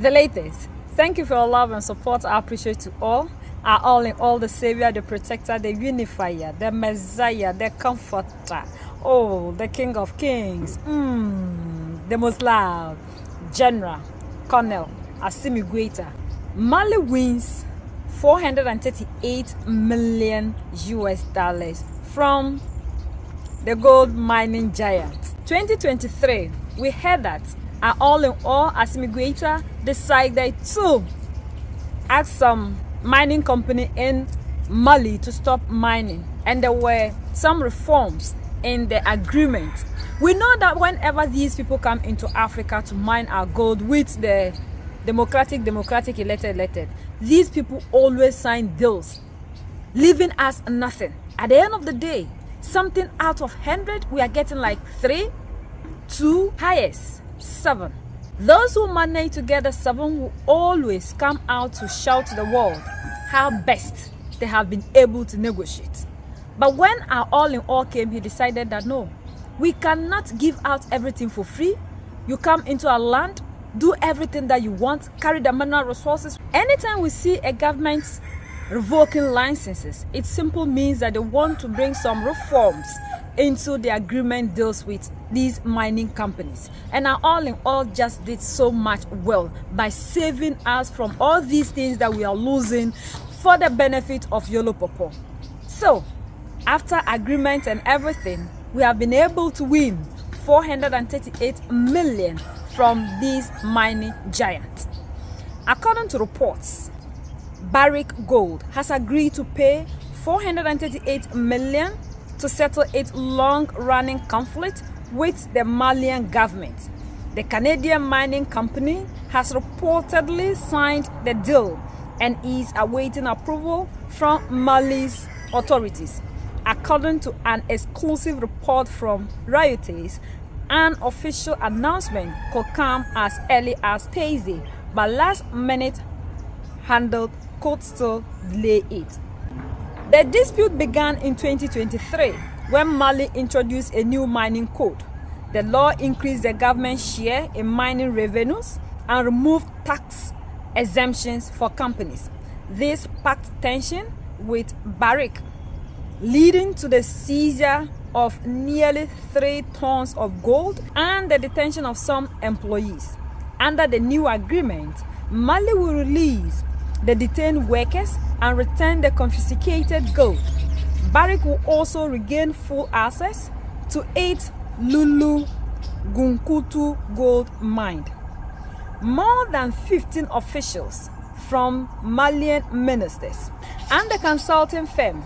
The latest. Thank you for your love and support. I appreciate you all in all, the Savior, the Protector, the Unifier, the Messiah, the Comforter. Oh, the King of Kings. The most loved General Colonel Assimi Goïta. Mali wins 438 million US dollars from the gold mining giant. 2023, we heard that all in all, Assimi Goïta decided to ask some mining company in Mali to stop mining, and there were some reforms in the agreement. We know that whenever these people come into Africa to mine our gold with the democratic elected, these people always sign deals, leaving us nothing. At the end of the day, something out of 100, we are getting like 3, 2, highest 7. Those who manage to get the 7 will always come out to shout to the world how best they have been able to negotiate. But when our all in all came, he decided that no, we cannot give out everything for free. You come into our land, do everything that you want, carry the mineral resources. Anytime we see a government revoking licenses, it simply means that they want to bring some reforms into the agreement deals with these mining companies. And our all in all just did so much well by saving us from all these things that we are losing for the benefit of Yolo Popo. So after agreement and everything, we have been able to win 438 million from these mining giants. According to reports, Barrick Gold has agreed to pay 438 million to settle its long-running conflict with the Malian government. The Canadian mining company has reportedly signed the deal and is awaiting approval from Mali's authorities. According to an exclusive report from Reuters, an official announcement could come as early as Thursday, but last-minute handle could still delay it. The dispute began in 2023 when Mali introduced a new mining code. The law increased the government's share in mining revenues and removed tax exemptions for companies. This sparked tension with Barrick, leading to the seizure of nearly 3 tons of gold and the detention of some employees. Under the new agreement, Mali will release the detained workers and return the confiscated gold. Barrick will also regain full access to 8 Lulu Gunkutu gold mine. More than 15 officials from Malian ministers and the consulting firm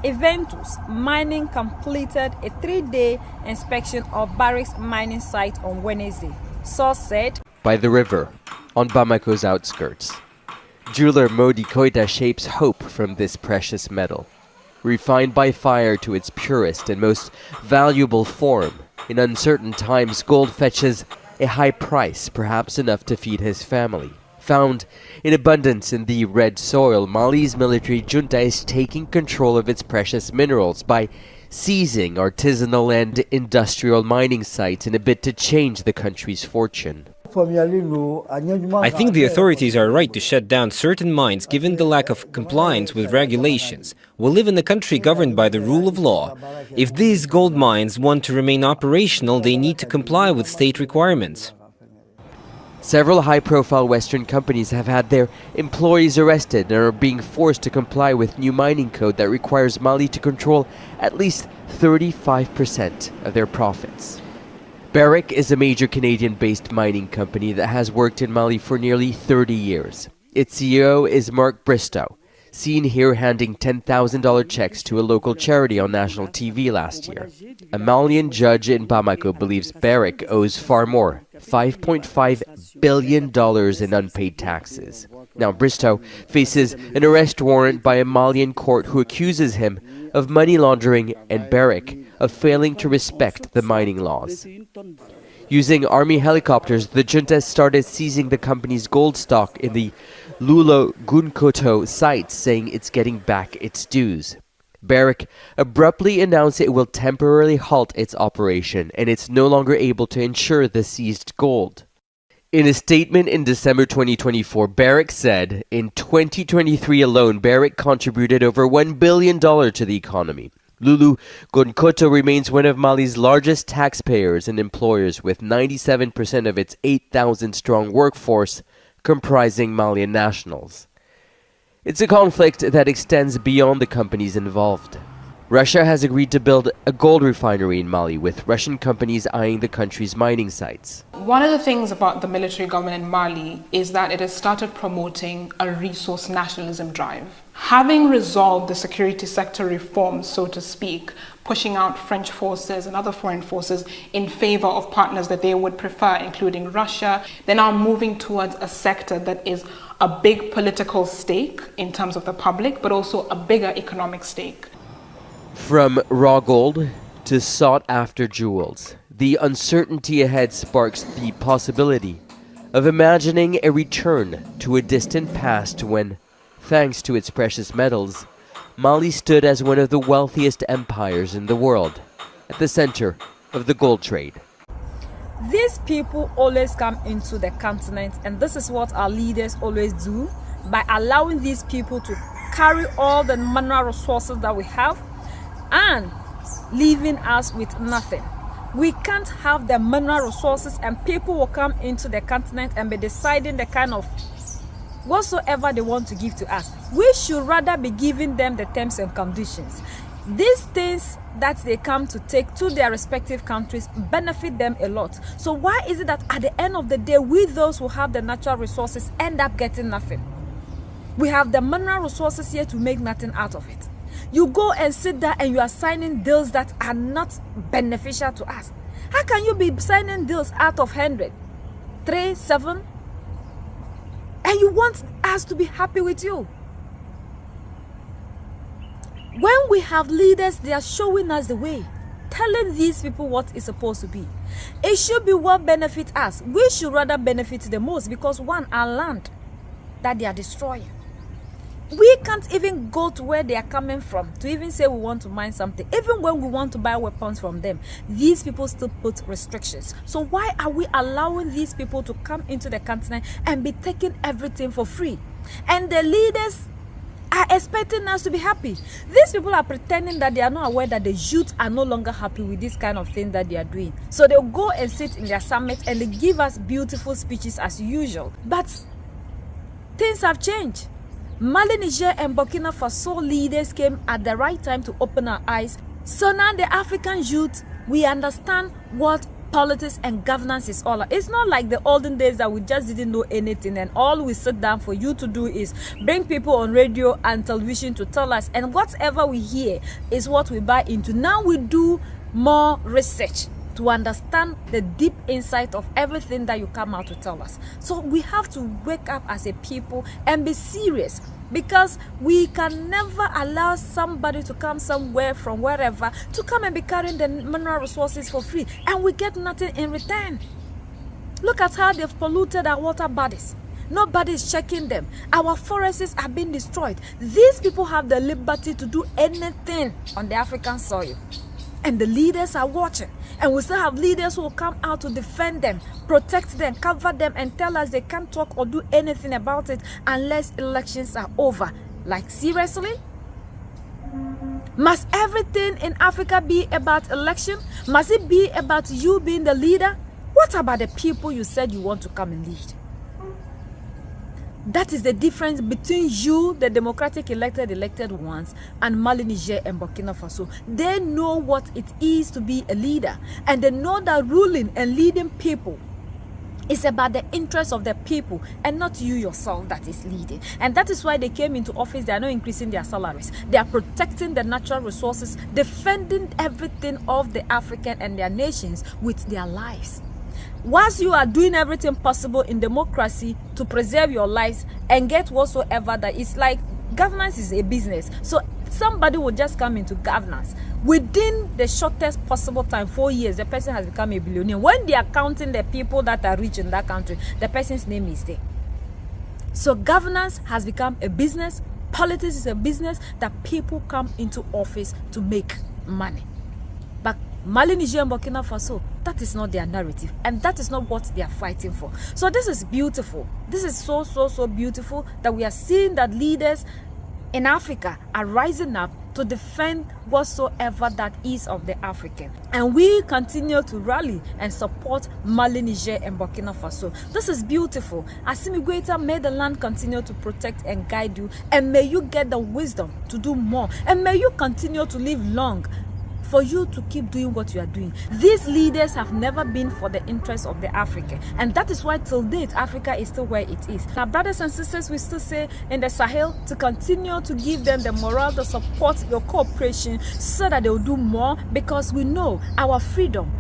Eventus Mining completed a 3-day inspection of Barrick's mining site on Wednesday. Source said, by the river, on Bamako's outskirts, jeweler Modi Koita shapes hope from this precious metal. Refined by fire to its purest and most valuable form, in uncertain times gold fetches a high price, perhaps enough to feed his family. Found in abundance in the red soil, Mali's military junta is taking control of its precious minerals by seizing artisanal and industrial mining sites in a bid to change the country's fortune. I think the authorities are right to shut down certain mines given the lack of compliance with regulations. We live in a country governed by the rule of law. If these gold mines want to remain operational, they need to comply with state requirements. Several high-profile Western companies have had their employees arrested and are being forced to comply with new mining code that requires Mali to control at least 35% of their profits. Barrick is a major Canadian-based mining company that has worked in Mali for nearly 30 years. Its CEO is Mark Bristow, seen here handing $10,000 checks to a local charity on national TV last year. A Malian judge in Bamako believes Barrick owes far more, $5.5 billion in unpaid taxes. Now Bristow faces an arrest warrant by a Malian court who accuses him of money laundering and Barrick of failing to respect the mining laws. Using army helicopters, the junta started seizing the company's gold stock in the Lulo Gunkoto site, saying it's getting back its dues. Barrick abruptly announced it will temporarily halt its operation and it's no longer able to insure the seized gold. In a statement in December 2024, Barrick said in 2023 alone, Barrick contributed over $1 billion to the economy. Lulu Gonkoto remains one of Mali's largest taxpayers and employers, with 97% of its 8,000-strong workforce comprising Malian nationals. It's a conflict that extends beyond the companies involved. Russia has agreed to build a gold refinery in Mali, with Russian companies eyeing the country's mining sites. One of the things about the military government in Mali is that it has started promoting a resource nationalism drive. Having resolved the security sector reforms, so to speak, pushing out French forces and other foreign forces in favor of partners that they would prefer, including Russia, they're now moving towards a sector that is a big political stake in terms of the public, but also a bigger economic stake. From raw gold to sought-after jewels, the uncertainty ahead sparks the possibility of imagining a return to a distant past when, thanks to its precious metals, Mali stood as one of the wealthiest empires in the world, at the center of the gold trade. These people always come into the continent, and this is what our leaders always do, by allowing these people to carry all the mineral resources that we have and leaving us with nothing. We can't have the mineral resources and people will come into the continent and be deciding the kind of whatsoever they want to give to us. We should rather be giving them the terms and conditions. These things that they come to take to their respective countries benefit them a lot. So why is it that at the end of the day, we those who have the natural resources end up getting nothing? We have the mineral resources here to make nothing out of it. You go and sit there and you are signing deals that are not beneficial to us. How can you be signing deals out of 100, 3, 7, and you want us to be happy with you? When we have leaders, they are showing us the way, telling these people what is supposed to be. It should be what benefits us. We should rather benefit the most because one, our land that they are destroying. We can't even go to where they are coming from to even say we want to mine something. Even when we want to buy weapons from them, these people still put restrictions. So why are we allowing these people to come into the continent and be taking everything for free? And the leaders are expecting us to be happy. These people are pretending that they are not aware that the youth are no longer happy with this kind of thing that they are doing. So they'll go and sit in their summit and they give us beautiful speeches as usual. But things have changed. Mali, Niger, and Burkina Faso leaders came at the right time to open our eyes. So now the African youth, we understand what politics and governance is all about. It's not like the olden days that we just didn't know anything and all we sit down for you to do is bring people on radio and television to tell us, and whatever we hear is what we buy into. Now we do more research to understand the deep insight of everything that you come out to tell us. So we have to wake up as a people and be serious, because we can never allow somebody to come somewhere from wherever to come and be carrying the mineral resources for free and we get nothing in return. Look at how they've polluted our water bodies. Nobody is checking them. Our forests are being destroyed. These people have the liberty to do anything on the African soil. And the leaders are watching. And we still have leaders who will come out to defend them, protect them, cover them, and tell us they can't talk or do anything about it unless elections are over. Like, seriously? Must everything in Africa be about election? Must it be about you being the leader? What about the people you said you want to come and lead? That is the difference between you, the democratic elected ones, and Mali, Niger, and Burkina Faso. They know what it is to be a leader, and they know that ruling and leading people is about the interests of the people and not you yourself that is leading. And that is why they came into office. They are not increasing their salaries. They are protecting the natural resources, defending everything of the African and their nations with their lives. Once you are doing everything possible in democracy to preserve your lives and get whatsoever, that is like governance is a business. So somebody will just come into governance. Within the shortest possible time, 4 years, the person has become a billionaire. When they are counting the people that are rich in that country, the person's name is there. So governance has become a business. Politics is a business that people come into office to make money. But Mali, Niger, and Burkina Faso, That is not their narrative, and that is not what they are fighting for. So this is beautiful. This is so beautiful that we are seeing that leaders in Africa are rising up to defend whatsoever that is of the African. And we continue to rally and support Mali, Niger, and Burkina Faso. This is beautiful. Assimi Goïta, may the land continue to protect and guide you, and may you get the wisdom to do more, and may you continue to live long for you to keep doing what you are doing. These leaders have never been for the interest of the African, and that is why till date Africa is still where it is. Our brothers and sisters, we still say in the Sahel to continue to give them the morale, the support, your cooperation, so that they will do more, because we know our freedom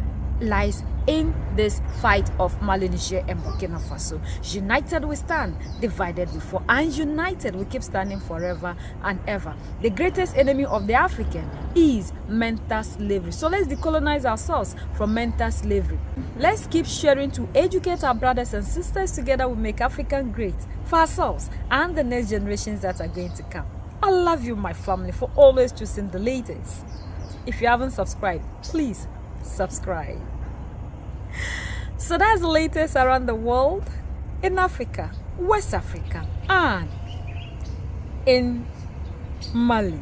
lies in this fight of Mali, Niger, and Burkina Faso. United we stand, divided we fall, and united we keep standing forever and ever. The greatest enemy of the African is mental slavery. So let's decolonize ourselves from mental slavery. Let's keep sharing to educate our brothers and sisters. Together we make Africa great for ourselves and the next generations that are going to come. I love you, my family, for always choosing the latest. If you haven't subscribed, please subscribe. So that's the latest around the world, in Africa, West Africa, and in Mali.